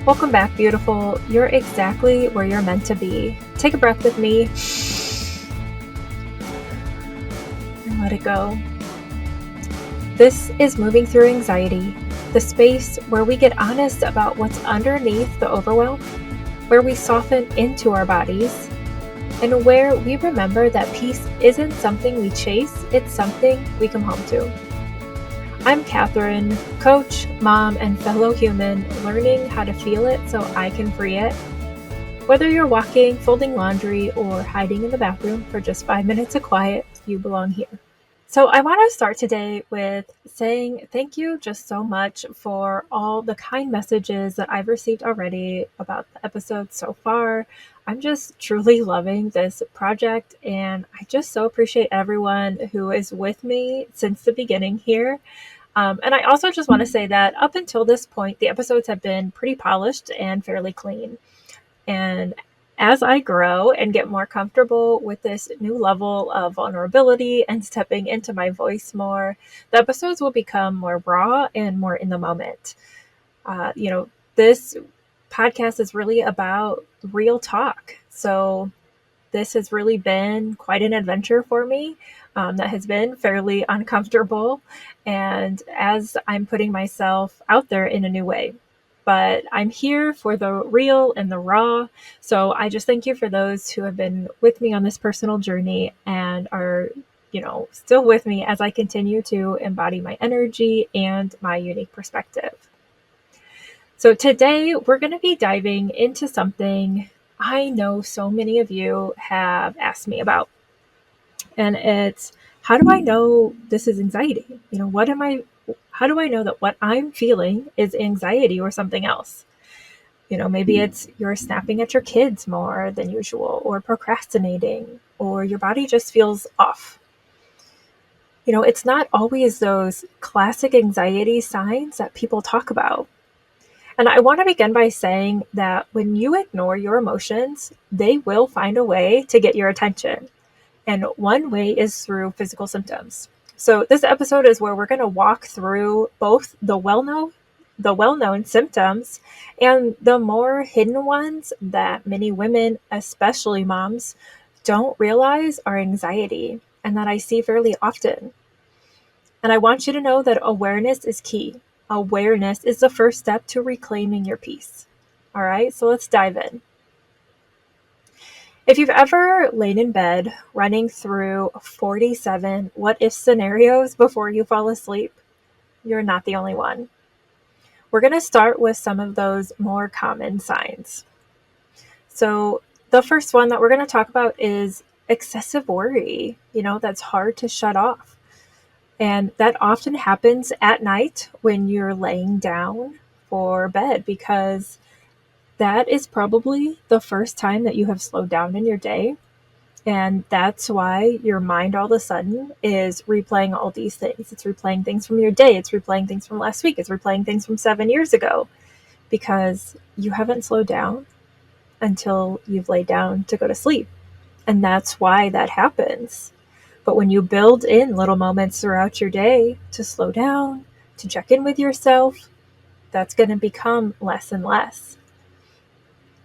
Welcome back, beautiful. You're exactly where you're meant to be. Take a breath with me and let it go. This is Moving Through Anxiety, the space where we get honest about what's underneath the overwhelm, where we soften into our bodies, and where we remember that peace isn't something we chase, it's something we come home to. I'm Catherine, coach, mom, and fellow human, learning how to feel it so I can free it. Whether you're walking, folding laundry, or hiding in the bathroom for just 5 minutes of quiet, you belong here. So I want to start today with saying thank you just so much for all the kind messages that I've received already about the episodes so far. I'm just truly loving this project, and I just so appreciate everyone who is with me since the beginning here. And I also just want to say that up until this point, the episodes have been pretty polished and fairly clean. And as I grow and get more comfortable with this new level of vulnerability and stepping into my voice more, the episodes will become more raw and more in the moment. This podcast is really about real talk. So this has really been quite an adventure for me. That has been fairly uncomfortable, and as I'm putting myself out there in a new way. But I'm here for the real and the raw. So I just thank you for those who have been with me on this personal journey and are, still with me as I continue to embody my energy and my unique perspective. So today we're going to be diving into something I know so many of you have asked me about. And it's, how do I know this is anxiety? How do I know that what I'm feeling is anxiety or something else? Maybe it's you're snapping at your kids more than usual, or procrastinating, or your body just feels off. It's not always those classic anxiety signs that people talk about. And I want to begin by saying that when you ignore your emotions, they will find a way to get your attention. And one way is through physical symptoms. So this episode is where we're going to walk through both the well-known symptoms and the more hidden ones that many women, especially moms, don't realize are anxiety and that I see fairly often. And I want you to know that awareness is key. Awareness is the first step to reclaiming your peace. All right, so let's dive in. If you've ever lain in bed running through 47 what-if scenarios before you fall asleep, you're not the only one. We're going to start with some of those more common signs. So the first one that we're going to talk about is excessive worry. That's hard to shut off. And that often happens at night when you're laying down for bed, because that is probably the first time that you have slowed down in your day. And that's why your mind all of a sudden is replaying all these things. It's replaying things from your day. It's replaying things from last week. It's replaying things from 7 years ago, because you haven't slowed down until you've laid down to go to sleep. And that's why that happens. But when you build in little moments throughout your day to slow down, to check in with yourself, that's going to become less and less.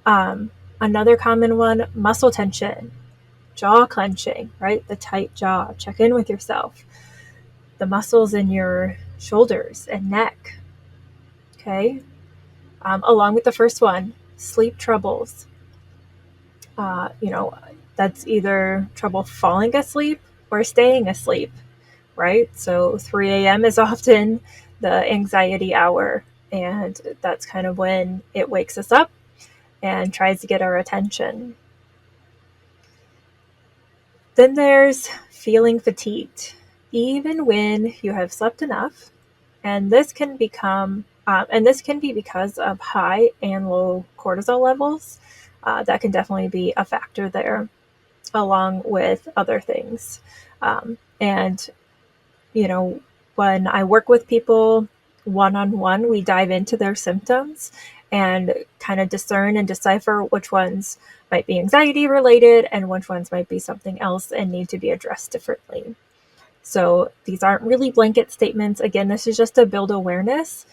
Another common one, muscle tension, jaw clenching, right? The tight jaw. Check in with yourself. The muscles in your shoulders and neck. Okay. Along with the first one, sleep troubles. That's either trouble falling asleep or staying asleep, right? So 3 a.m. is often the anxiety hour, and that's kind of when it wakes us up and tries to get our attention. Then there's feeling fatigued, even when you have slept enough. And this can be because of high and low cortisol levels. That can definitely be a factor there, along with other things. When I work with people one-on-one, we dive into their symptoms and kind of discern and decipher which ones might be anxiety related and which ones might be something else and need to be addressed differently. So these aren't really blanket statements. Again, this is just to build awareness.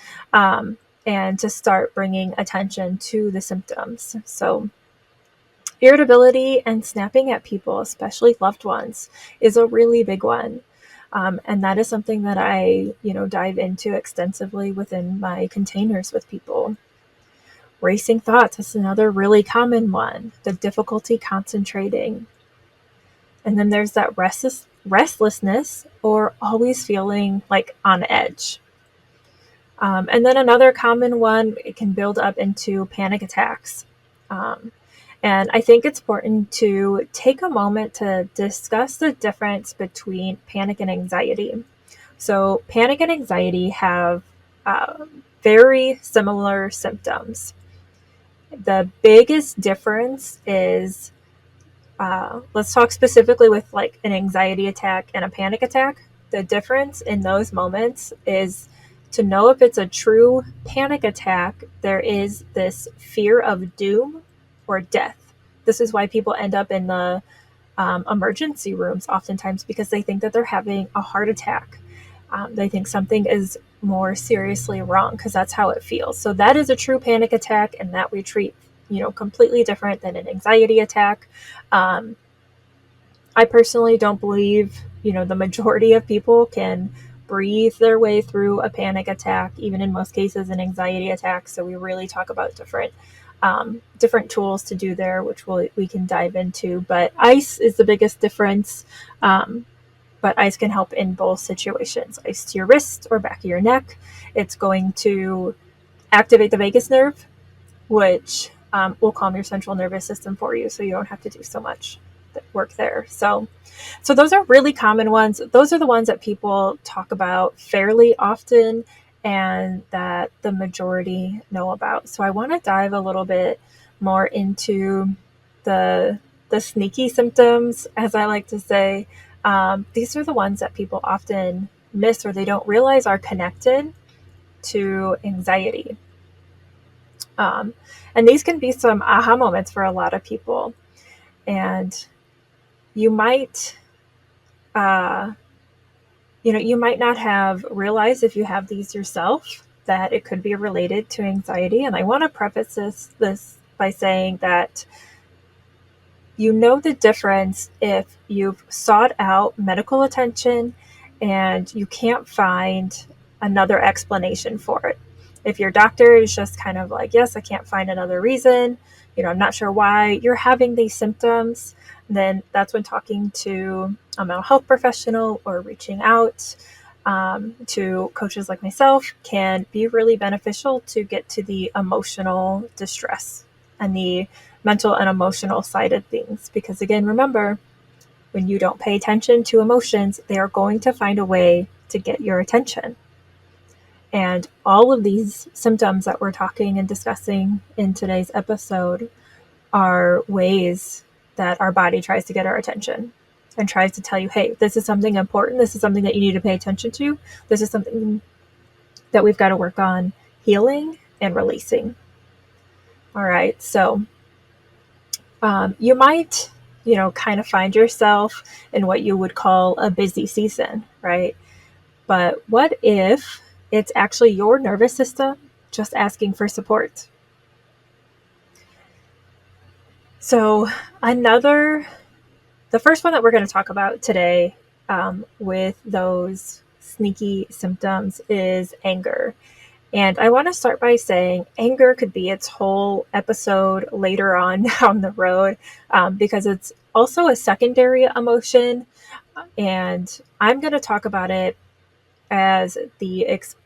and to start bringing attention to the symptoms. So irritability and snapping at people, especially loved ones, is a really big one. And that is something that I, dive into extensively within my containers with people. Racing thoughts is another really common one, the difficulty concentrating. And then there's that restlessness or always feeling like on edge. And then another common one, it can build up into panic attacks. Um, and I think it's important to take a moment to discuss the difference between panic and anxiety. So, panic and anxiety have very similar symptoms. The biggest difference is let's talk specifically with like an anxiety attack and a panic attack. The difference in those moments is to know if it's a true panic attack, there is this fear of doom or death. This is why people end up in the emergency rooms oftentimes, because they think that they're having a heart attack. They think something is more seriously wrong because that's how it feels. So that is a true panic attack, and that we treat, completely different than an anxiety attack. I personally don't believe, the majority of people can breathe their way through a panic attack, even in most cases an anxiety attack. So we really talk about different tools to do there, which we can dive into. But ice is the biggest difference. But ice can help in both situations. Ice to your wrist or back of your neck. It's going to activate the vagus nerve, which will calm your central nervous system for you, so you don't have to do so much work there. So those are really common ones. Those are the ones that people talk about fairly often and that the majority know about. So I want to dive a little bit more into the sneaky symptoms, as I like to say. These are the ones that people often miss or they don't realize are connected to anxiety. And these can be some aha moments for a lot of people. And you might, you might not have realized if you have these yourself that it could be related to anxiety. And I want to preface this by saying that you know the difference if you've sought out medical attention and you can't find another explanation for it. If your doctor is just kind of like, yes, I can't find another reason, I'm not sure why you're having these symptoms, then that's when talking to a mental health professional or reaching out to coaches like myself can be really beneficial to get to the emotional distress and the mental and emotional side of things. Because again, remember, when you don't pay attention to emotions, they are going to find a way to get your attention. And all of these symptoms that we're talking and discussing in today's episode are ways that our body tries to get our attention and tries to tell you, hey, this is something important. This is something that you need to pay attention to. This is something that we've got to work on healing and releasing. All right. So you might, kind of find yourself in what you would call a busy season, right? But what if it's actually your nervous system just asking for support? So the first one that we're going to talk about today with those sneaky symptoms is anger. And I want to start by saying anger could be its whole episode later on down the road because it's also a secondary emotion. And I'm going to talk about it as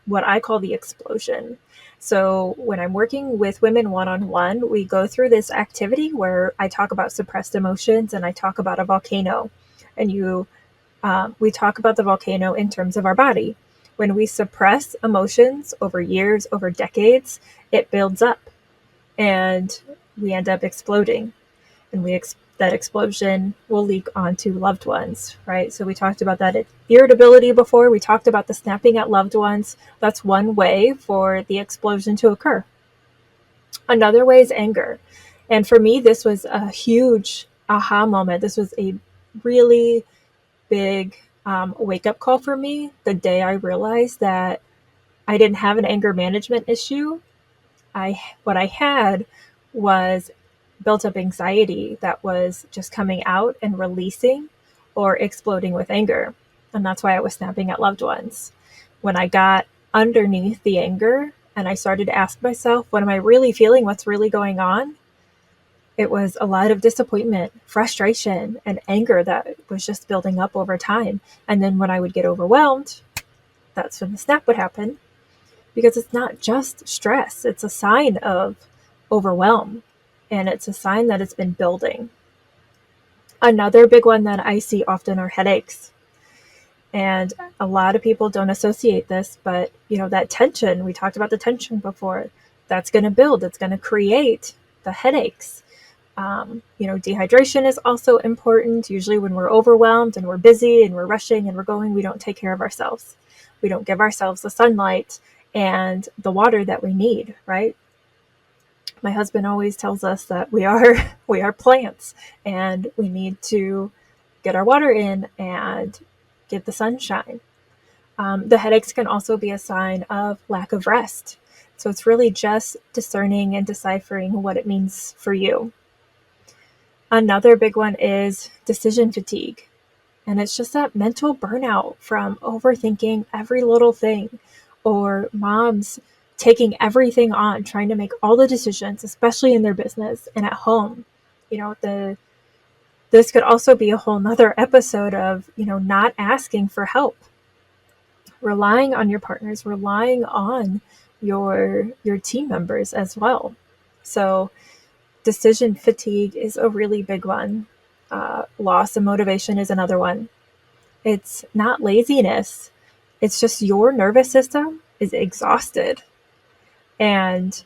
what I call the explosion. So when I'm working with women one-on-one, we go through this activity where I talk about suppressed emotions and I talk about a volcano. And we talk about the volcano in terms of our body. When we suppress emotions over years, over decades, it builds up and we end up exploding. And that explosion will leak onto loved ones, right? So we talked about that irritability before. We talked about the snapping at loved ones. That's one way for the explosion to occur. Another way is anger. And for me, this was a huge aha moment. This was a really big wake-up call for me the day I realized that I didn't have an anger management issue. What I had was built up anxiety that was just coming out and releasing or exploding with anger. And that's why I was snapping at loved ones. When I got underneath the anger and I started to ask myself, what am I really feeling? What's really going on? It was a lot of disappointment, frustration, and anger that was just building up over time. And then when I would get overwhelmed, that's when the snap would happen, because it's not just stress, it's a sign of overwhelm, and it's a sign that it's been building. Another big one that I see often are headaches. And a lot of people don't associate this, but that tension, we talked about the tension before, that's going to build, it's going to create the headaches. Dehydration is also important. Usually when we're overwhelmed and we're busy and we're rushing and we're going, we don't take care of ourselves. We don't give ourselves the sunlight and the water that we need, right? My husband always tells us that we are plants, and we need to get our water in and get the sunshine. The headaches can also be a sign of lack of rest. So it's really just discerning and deciphering what it means for you. Another big one is decision fatigue. And it's just that mental burnout from overthinking every little thing, or moms taking everything on, trying to make all the decisions, especially in their business and at home. This could also be a whole nother episode of, not asking for help, relying on your partners, relying on your team members as well. So decision fatigue is a really big one. Loss of motivation is another one. It's not laziness. It's just your nervous system is exhausted. And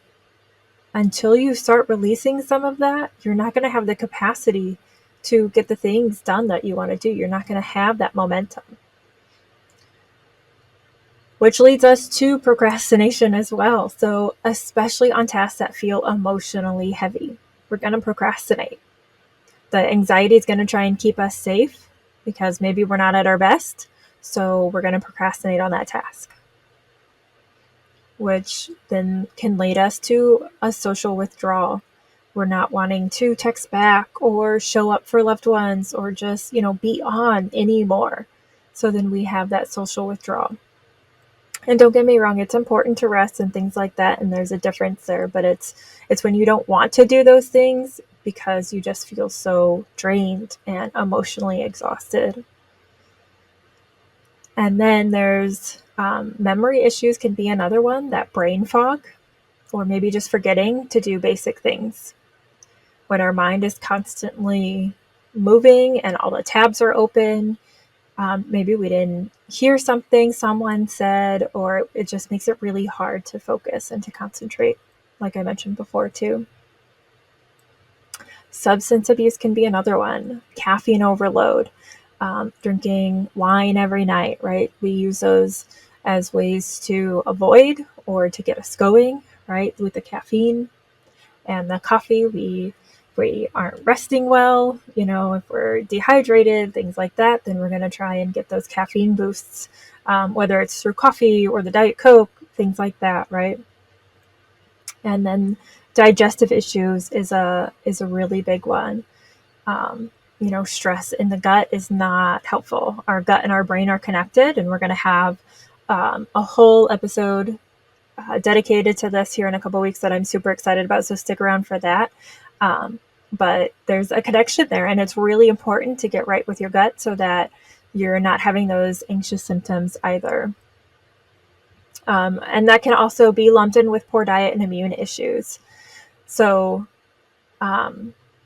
until you start releasing some of that, you're not going to have the capacity to get the things done that you want to do. You're not going to have that momentum. Which leads us to procrastination as well. So especially on tasks that feel emotionally heavy, we're going to procrastinate. The anxiety is going to try and keep us safe because maybe we're not at our best. So we're going to procrastinate on that task, which then can lead us to a social withdrawal. We're not wanting to text back or show up for loved ones or just, be on anymore. So then we have that social withdrawal. And don't get me wrong, it's important to rest and things like that, and there's a difference there, but it's when you don't want to do those things because you just feel so drained and emotionally exhausted. And then there's memory issues can be another one, that brain fog, or maybe just forgetting to do basic things. When our mind is constantly moving and all the tabs are open, maybe we didn't hear something someone said, or it just makes it really hard to focus and to concentrate, like I mentioned before too. Substance abuse can be another one. Caffeine overload, drinking wine every night, right? We use those as ways to avoid or to get us going, right? With the caffeine and the coffee, we aren't resting well, if we're dehydrated, things like that, then we're going to try and get those caffeine boosts, whether it's through coffee or the Diet Coke, things like that, right? And then digestive issues is a really big one. Stress in the gut is not helpful. Our gut and our brain are connected, and we're going to have a whole episode dedicated to this here in a couple weeks that I'm super excited about. So stick around for that. But there's a connection there, and it's really important to get right with your gut so that you're not having those anxious symptoms either. And that can also be lumped in with poor diet and immune issues. So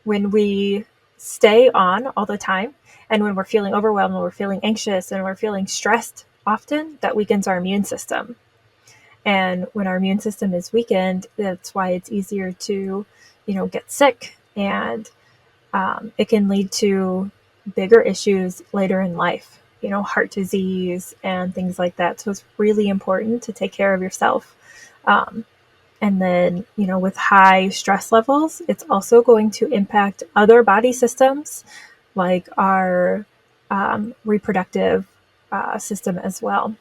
when we stay on all the time, and when we're feeling overwhelmed, and we're feeling anxious, and we're feeling stressed often, that weakens our immune system. And when our immune system is weakened, that's why it's easier to, get sick, and it can lead to bigger issues later in life, heart disease and things like that. So it's really important to take care of yourself. And then, with high stress levels, it's also going to impact other body systems like our reproductive system as well.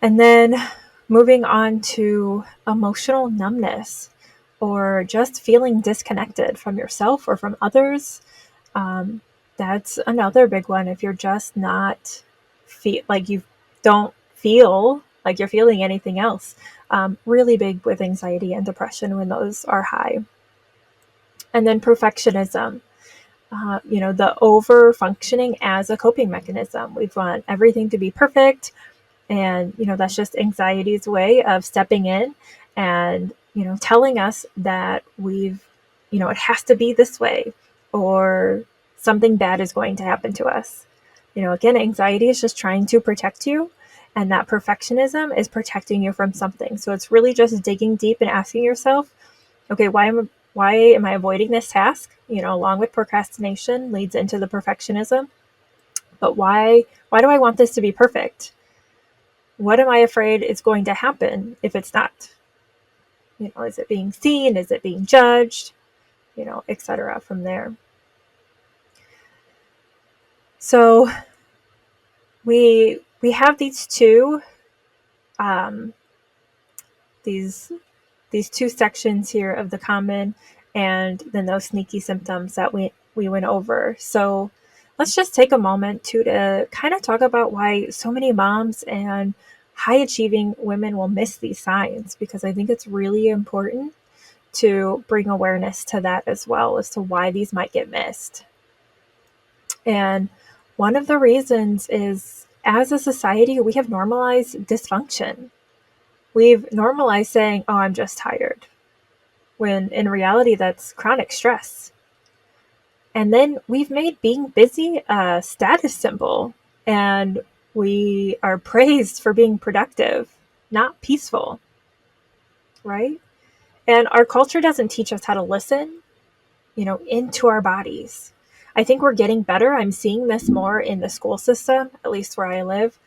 And then moving on to emotional numbness, or just feeling disconnected from yourself or from others. That's another big one. If you're just not like you don't feel like you're feeling anything else. Really big with anxiety and depression when those are high. And then perfectionism. The over functioning as a coping mechanism. We want everything to be perfect. And, that's just anxiety's way of stepping in and, telling us that it has to be this way, or something bad is going to happen to us. Again, anxiety is just trying to protect you, and that perfectionism is protecting you from something. So it's really just digging deep and asking yourself, okay, why am I avoiding this task? Along with procrastination leads into the perfectionism. But why do I want this to be perfect? What am I afraid is going to happen if it's not? Is it being seen? Is it being judged? Etc. from there. So we have these two these two sections here of the common, and then those sneaky symptoms that we went over. So let's just take a moment to kind of talk about why so many moms and high achieving women will miss these signs, because I think it's really important to bring awareness to that as well, as to why these might get missed. And one of the reasons is, as a society, we have normalized dysfunction. We've normalized saying, oh, I'm just tired, when in reality, that's chronic stress. And then we've made being busy a status symbol, and we are praised for being productive, not peaceful, right? And our culture doesn't teach us how to listen, into our bodies. I think we're getting better. I'm seeing this more in the school system, at least where I live.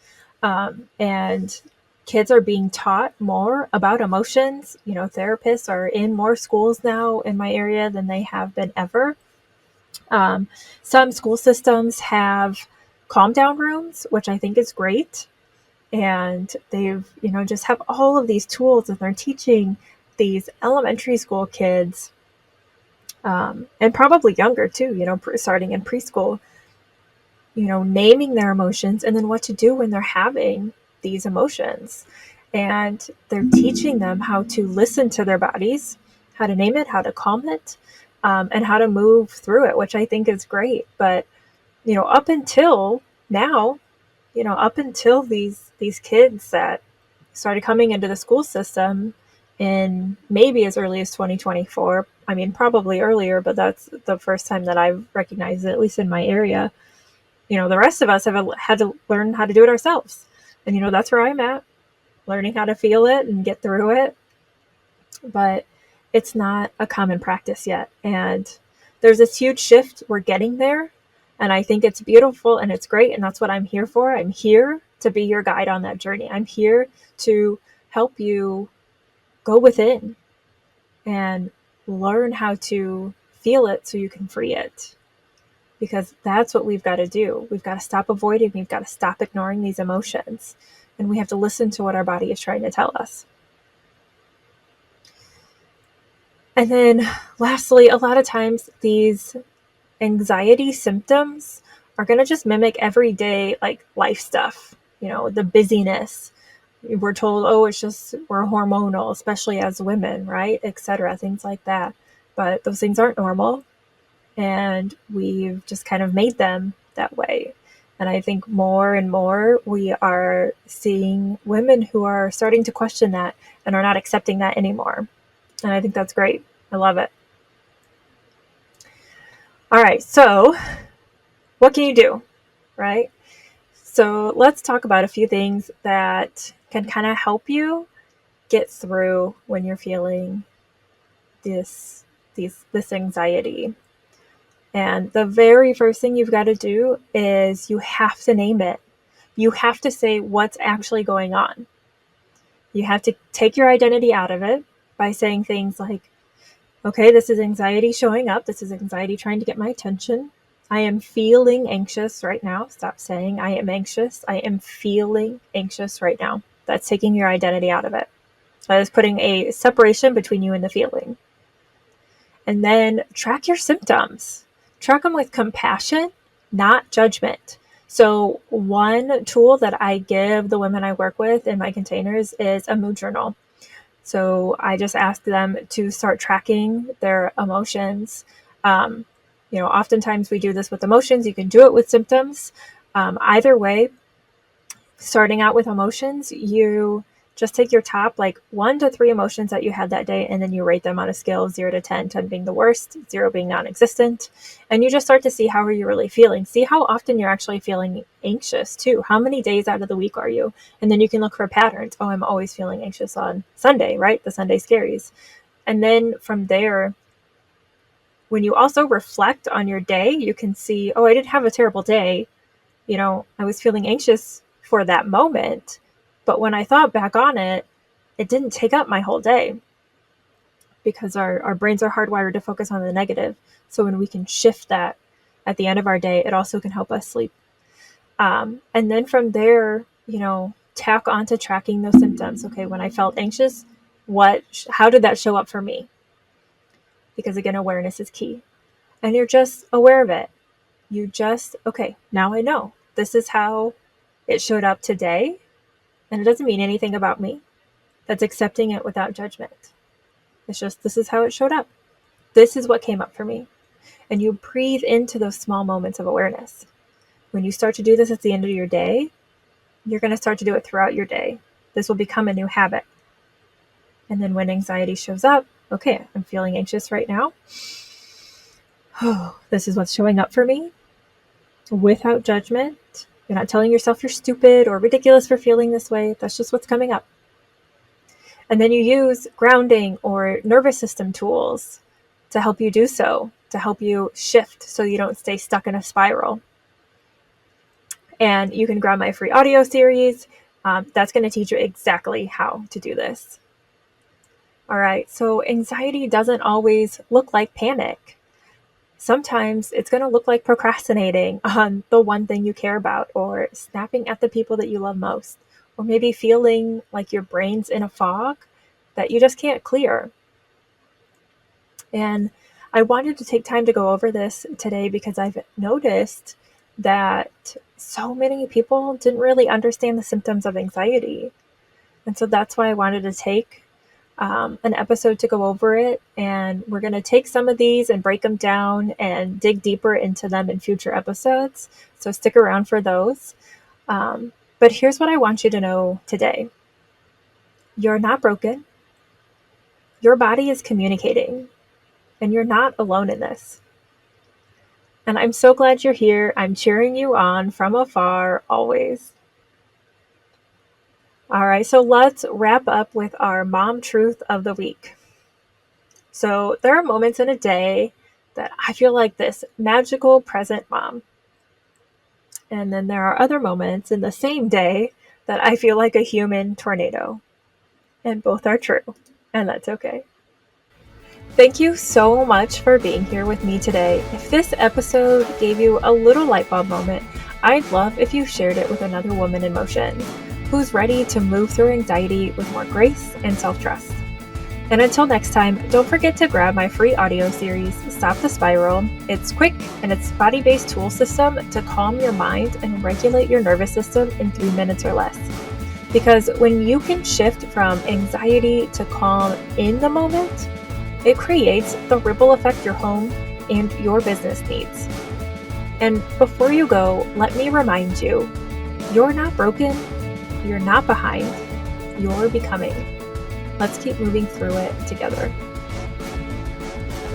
And kids are being taught more about emotions. Therapists are in more schools now in my area than they have been ever. Some school systems have calm down rooms, which I think is great. And they've, just have all of these tools, and they're teaching these elementary school kids, and probably younger too, starting in preschool, naming their emotions, and then what to do when they're having these emotions. And they're teaching them how to listen to their bodies, how to name it, how to calm it, and how to move through it, which I think is great. But, up until now, up until these kids that started coming into the school system in maybe as early as 2024. I mean, probably earlier, but that's the first time that I've recognized it, at least in my area. The rest of us have had to learn how to do it ourselves. And, that's where I'm at, learning how to feel it and get through it. But it's not a common practice yet. And there's this huge shift. We're getting there. And I think it's beautiful and it's great. And that's what I'm here for. I'm here to be your guide on that journey. I'm here to help you go within and learn how to feel it so you can free it. Because that's what we've got to do. We've got to stop avoiding. We've got to stop ignoring these emotions. And we have to listen to what our body is trying to tell us. And then lastly, a lot of times these anxiety symptoms are going to just mimic everyday life stuff, the busyness. We're told, oh, it's just, we're hormonal, especially as women, right? Etc. Things like that. But those things aren't normal. And we've just kind of made them that way. And I think more and more we are seeing women who are starting to question that and are not accepting that anymore. And I think that's great. I love it. All right. So what can you do, right? So let's talk about a few things that can kind of help you get through when you're feeling this anxiety. And the very first thing you've got to do is you have to name it. You have to say what's actually going on. You have to take your identity out of it by saying things like, okay, this is anxiety showing up. This is anxiety trying to get my attention. I am feeling anxious right now. Stop saying I am anxious. I am feeling anxious right now. That's taking your identity out of it. That is putting a separation between you and the feeling. And then track your symptoms. Track them with compassion, not judgment. So one tool that I give the women I work with in my containers is a mood journal. So I just ask them to start tracking their emotions. Oftentimes we do this with emotions. You can do it with symptoms. Either way, starting out with emotions, you just take your top 1 to 3 emotions that you had that day, and then you rate them on a scale of 0 to 10, 10 being the worst, 0 being non-existent. And you just start to see how are you really feeling. See how often you're actually feeling anxious too. How many days out of the week are you? And then you can look for patterns. Oh, I'm always feeling anxious on Sunday, right? The Sunday scaries. And then from there, when you also reflect on your day, you can see, oh, I didn't have a terrible day. I was feeling anxious for that moment, but when I thought back on it, it didn't take up my whole day, because our brains are hardwired to focus on the negative. So when we can shift that at the end of our day, it also can help us sleep. And then from there, tack on to tracking those symptoms. Okay, when I felt anxious, how did that show up for me? Because again, awareness is key. And you're just aware of it. Okay, now I know. This is how it showed up today. And it doesn't mean anything about me. That's accepting it without judgment. It's just, this is how it showed up. This is what came up for me. And you breathe into those small moments of awareness. When you start to do this at the end of your day, you're going to start to do it throughout your day. This will become a new habit. And then when anxiety shows up, okay, I'm feeling anxious right now. Oh, this is what's showing up for me. Without judgment. You're not telling yourself you're stupid or ridiculous for feeling this way. That's just what's coming up. And then you use grounding or nervous system tools to help you do so, to help you shift so you don't stay stuck in a spiral. And you can grab my free audio series. That's going to teach you exactly how to do this. All right, so anxiety doesn't always look like panic. Sometimes it's going to look like procrastinating on the one thing you care about, or snapping at the people that you love most, or maybe feeling like your brain's in a fog that you just can't clear. And I wanted to take time to go over this today because I've noticed that so many people didn't really understand the symptoms of anxiety. And so that's why I wanted to take an episode to go over it. And we're going to take some of these and break them down and dig deeper into them in future episodes. So stick around for those. But here's what I want you to know today. You're not broken. Your body is communicating, and you're not alone in this. And I'm so glad you're here. I'm cheering you on from afar, always. All right, so let's wrap up with our mom truth of the week. So there are moments in a day that I feel like this magical present mom. And then there are other moments in the same day that I feel like a human tornado. And both are true, and that's okay. Thank you so much for being here with me today. If this episode gave you a little light bulb moment, I'd love if you shared it with another woman in motion who's ready to move through anxiety with more grace and self-trust. And until next time, don't forget to grab my free audio series, Stop the Spiral. It's quick, and it's a body-based tool system to calm your mind and regulate your nervous system in 3 minutes or less. Because when you can shift from anxiety to calm in the moment, it creates the ripple effect your home and your business needs. And before you go, let me remind you, you're not broken, you're not behind, you're becoming. Let's keep moving through it together.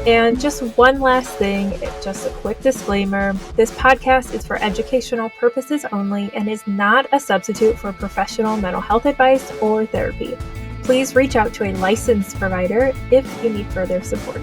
And just one last thing, just a quick disclaimer. This podcast is for educational purposes only and is not a substitute for professional mental health advice or therapy. Please reach out to a licensed provider if you need further support.